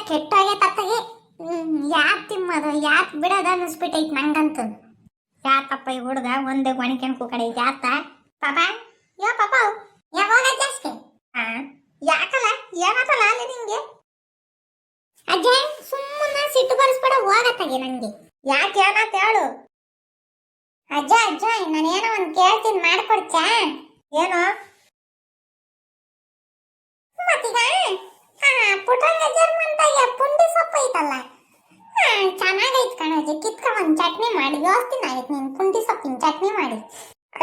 ಕೆಟ್ಟೋಗೈತತ್ತಗೆ. ಯಾಕೆ ತಿಮ್ಮದು ಯಾಕೆ ಬಿಡೋದು ಅನ್ನಿಸ್ಬಿಟ್ಟೈತೆ ನಂಗಂತೂ. ಯಾಕಪ್ಪ ಈ ಹುಡುಗ ಒಂದೇ ಗೊಣಿಕೆನ್ ಕೂಕಡೆ ಯಾತ ಪಾಪ ಯಾ ಪಾಪ ಯಾವಾಗ ಜಾಸ್ತಿ ಯಾಕಲ್ಲ ಏನಾತಲ್ಲ ಅಲ್ಲಿ ನಿಂಗೆ ಅಜ್ಜ ಸುಮ್ಮನೆ ಸಿಟ್ಟು ಬರಿಸ್ಬೇಡ ಹೋಗತ್ತಾಗೆ ನಂಗೆ. ಯಾಕೆ ಏನಾತ ಹೇಳು ಅಜ್ಜ. ಅಜ್ಜ ನಾನೇನೋ ಒಂದು ಕೇಳ್ತೀನಿ ಮಾಡ್ಕೊಡ್ತಾ ಏನೋ ಮತ್ತೀಗ ಪುಟಂಗ ಜರ್ಮಂತಾಗ ಪುಂಡಿ ಸೊಪ್ಪು ಐತಲ್ಲ ಚೆನ್ನಾಗೈತ್ ಕಣಜ್ಜಿ. ಕಿತ್ಕ ಒಂದು ಚಟ್ನಿ ಮಾಡಿ ವ್ಯವಸ್ಥೆ ಆಗೈತೆ ನೀನು ಪುಂಡಿ ಸೊಪ್ಪಿನ ಚಟ್ನಿ ಮಾಡಿ.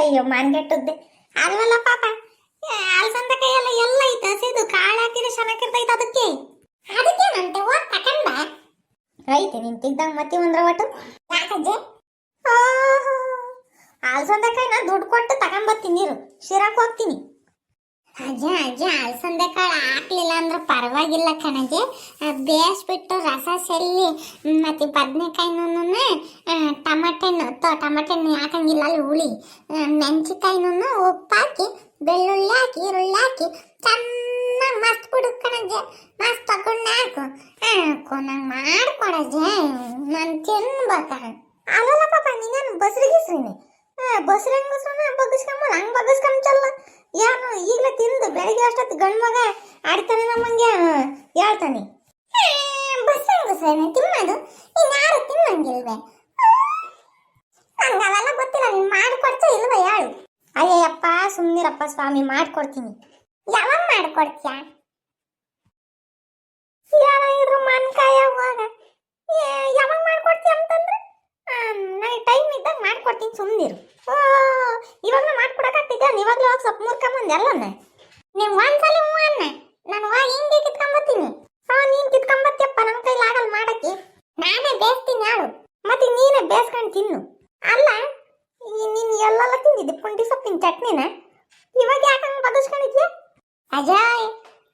ಅಯ್ಯೋ ಮಾನ್ಗೆಟ್ಟದ್ದೆ ಅಲ್ವಲ್ಲ ಪಾಪ ಅಲಸಂದಕಾಯಿ ಎಲ್ಲ ಐತೆ ಹಸಿದು ಕಾಳು ಹಾಕಿದ್ರೆ ಚೆನ್ನಾಗಿರ್ತೈತೆ. ಅದಕ್ಕೇನಂತೆ ಹೋಗಿ ತಕೊಂಡ ಐತೆ ನೀನು ತಿಗ್ದಂಗೆ ಮತ್ತೆ ಒಂದ್ರ ಒಟ್ಟು ಯಾಕಜ್ಜೆ ಅಲಸಂದಕಾಯಿನ ದುಡ್ಡು ಕೊಟ್ಟು ತಗೊಂಬರ್ತೀನಿ ನೀರು ಶಿರಾಕ್ ಹೋಗ್ತೀನಿ. ಅಜ್ಜ ಅಜ್ಜ ಅಲಸಂದೆಕಾಳು ಹಾಕ್ಲಿಲ್ಲ ಅಂದ್ರೆ ಪರವಾಗಿಲ್ಲ ಕಣಜ್ಜಿ. ಬೇಯಿಸ್ಬಿಟ್ಟು ರಸ ಚೆಲ್ಲಿ ಮತ್ತು ಬದನೆಕಾಯಿನೂ ಟಮಾಟೆಣ್ಣು ಹಾಕಂಗಿಲ್ಲ ಅಲ್ಲಿ ಹುಳಿ ಮೆಣಸಿಕಾಯಿನೂ ಉಪ್ಪು ಹಾಕಿ ಬೆಳ್ಳುಳ್ಳಿ ಹಾಕಿ ಈರುಳ್ಳಿ ಹಾಕಿ ಚೆನ್ನಾಗಿ ಮಸ್ತ್ ಬಿಡು ಕಣಜ್ಜಿ. ಮಸ್ತ್ ತಗೊಂಡು ಹಾಕು ನಂಗೆ ಮಾಡ್ಕೊಡಜ್ಜೆ ನಾನು ತಿನ್ಬೇಕ. ಅಲ್ಲಲ್ಲ ಪಾಪ ನೀನೇನು ಬಸ್ರಿಗಿಸ್ರಿನಿ ಬಸ್ರಿ ಹೆಂಗಸ್ರನ್ನ ಬಗ್ಗಿಸ್ಕೊಂಬಲ್ಲ ಹಂಗೆ ಬಗ್ಗಿಸ್ಕೊಂಬಲ್ಲ. ಏನು ಈಗಲೇ ತಿಂದು ಬೆಳಿಗ್ಗೆ ಅಷ್ಟೊತ್ತು ಗಂಡು ಮಗ ಆಡ್ತಾನೆ ನಮ್ಮಂಗೆ ಹೇಳ್ತಾನೆ ಬಸ್ ಹೆಂಗಸ್ರೇನೆ ತಿನ್ನೋದು ಇನ್ಯಾರು ತಿನ್ನಂಗಿಲ್ವೇ. ನಂಗೆ ಅವೆಲ್ಲ ಗೊತ್ತಿಲ್ಲ ನೀನು ಮಾಡಿಕೊಡ್ತಾ ಇಲ್ವ ಹೇಳು. ಅಯ್ಯಪ್ಪ ಸುಮ್ಮನಿರಪ್ಪ ಸ್ವಾಮಿ ಮಾಡ್ಕೊಡ್ತೀನಿ. ಯಾವಾಗ ಮಾಡ್ಕೊಡ್ತೀಯ ಯಾರಾಗಿದ್ರು ಮನ್ಕಾಯ ಹೋಗ ಯಾವಾಗ ಮಾಡ್ಕೊಡ್ತೀಯ ಅಂತಂದ್ರೆ ನನಗೆ ಟೈಮ್ ಇದ್ದಾಗ ಮಾಡ್ಕೊಡ್ತೀನಿ ಸುಮ್ಮನಿರು. ಇವಾಗಲೂ ಮಾಡ್ಕೊಡಕ್ಕಾಗ್ತಿದ್ದೆ ಇವಾಗಲೂ ಹೋಗಿ ಸ್ವಲ್ಪ ಮುರ್ಕೊಂಬಂದು ಎಲ್ಲನೇ ನೀವು ಒಂದ್ಸಲ ಹೂ ಅನ್ನ ನಾನು ಹೋಗಿ ಹಿಂಗೆ ಕಿತ್ಕೊಂಬತ್ತೀನಿ. ನೀನು ಕಿತ್ಕೊಂಬತ್ತಿಯಪ್ಪ ನಮ್ಮ ಕೈಲಿ ಆಗಲ್ಲ ಮಾಡಕ್ಕೆ. ನಾನೇ ಬೇಯಿಸ್ತೀನಿ ಯಾರು ಮತ್ತೆ ನೀನೇ ಬೇಯಿಸ್ಕೊಂಡು ತಿನ್ನು. ಅಲ್ಲ ನೀನು ಎಲ್ಲೆಲ್ಲ ತಿಂದಿದ್ದೆ ಪುಂಡಿ ಸೊಪ್ಪಿನ ಚಟ್ನಿನ ಇವಾಗ ಯಾಕಂಗೆ ಬದಸ್ಕೊಂಡಿದ್ಯಾ ಅಜಯ್.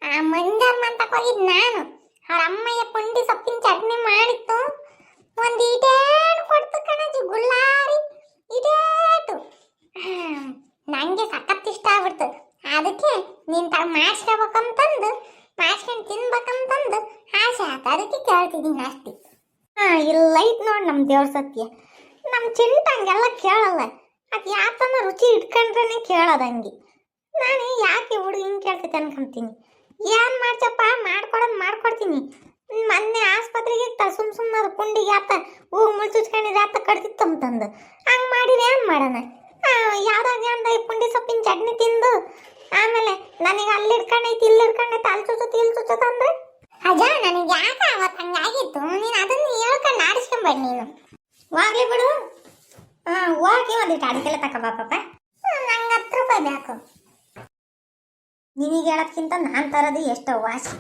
ಆ ಮಂಜರ್ ಮಂತಕ್ಕೆ ಹೋಗಿದ್ದು ನಾನು ಅವ್ರ ಅಮ್ಮಯ್ಯ ಪುಂಡಿ ಸೊಪ್ಪಿನ ಚಟ್ನಿ ಮಾಡಿತ್ತು. ಒಂದು ಈಟೇನು ಕೊಡ್ತು ಕಣಜಿ ಗುಳ್ಳಾರಿ ಈಟೇಟು ನನಗೆ ಸಖತ್ ಇಷ್ಟ ಆಗ್ಬಿಡ್ತು. ಅದಕ್ಕೆ ನೀನು ಮಾಡಿಸ್ಕೋಬೇಕಂತಂದು ಮಾಡಿಸ್ಕೊಂಡು ತಿನ್ಬೇಕಂತಂದು ಆಸೆ ಆಯ್ತು ಅದಕ್ಕೆ ಕೇಳ್ತಿದ್ದೀನಿ ಅಷ್ಟೇ. ಇಲ್ಲ ಐತೆ ನೋಡಿ ನಮ್ಮ ದೇವ್ರ ಸತ್ಯ. ನಮ್ಮ ಚಿಂಟ ಹಂಗೆಲ್ಲ ಕೇಳಲ್ಲ. ಅದು ಯಾತನ ರುಚಿ ಇಟ್ಕೊಂಡ್ರೆ ಕೇಳೋದಂಗೆ. ನಾನು ಯಾಕೆ ಹುಡುಗಿ ಹಿಂಗೆ ಕೇಳ್ತೈತೆ ಅನ್ಕೊಂತೀನಿ. ಏನು ಮಾಡ್ಸಪ್ಪ ಮಾಡ್ಕೊಡ್ತೀನಿ. ಮೊನ್ನೆ ಆಸ್ಪತ್ರೆಗೆ ಸುಮ್ಮನೆ ಪುಂಡಿಗೆ ಆತ ಹೂವು ಮುಳ್ಚುಚ್ಕೊಂಡಿದ್ರೆ ಆತ ಕಡ್ತಿತ್ತು ಅಂತಂದು ಹಂಗೆ ಮಾಡಿದ್ರೆ ಏನು ಮಾಡೋಣ. ಯಾವ್ದಾಗ ಪುಂಡಿ ಸೊಪ್ಪಿನ ಚಟ್ನಿ ತಿಂದು ಆಮೇಲೆ ನನಗೆ ಅಲ್ಲಿ ಇಟ್ಕೊಂಡೈತಿ ಇಲ್ಲಿ ಇಟ್ಕೊಂಡೈತಿ ಅಲ್ಲಿ ಚುಚ್ಚುತ್ತೆ ಅಂದ್ರೆ ಅಜ್ಜ ನನಗೆ ಯಾಕೆ ಅವತ್ತು ಹಂಗಾಗಿತ್ತು. ನೀನು ಅದನ್ನು ಹೇಳ್ಕೊಂಡು ಆಡಿಸ್ಕೊಂಬೇಡಿ ನೀನು ಹೋಗ್ಲಿ ಬಿಡು. ಹೋಗಿ ಒಂದಿಟ್ಟು ಅಡಿಗೆಲ್ಲ ತಗೋಬಾ ಪಾಪ. ನಂಗೆ 10 ರೂಪಾಯಿ ಬೇಕು. ನಿನಗೆ ಹೇಳೋದ್ಕಿಂತ ನಾನು ತರೋದು ಎಷ್ಟೋ ವಾಸಿ.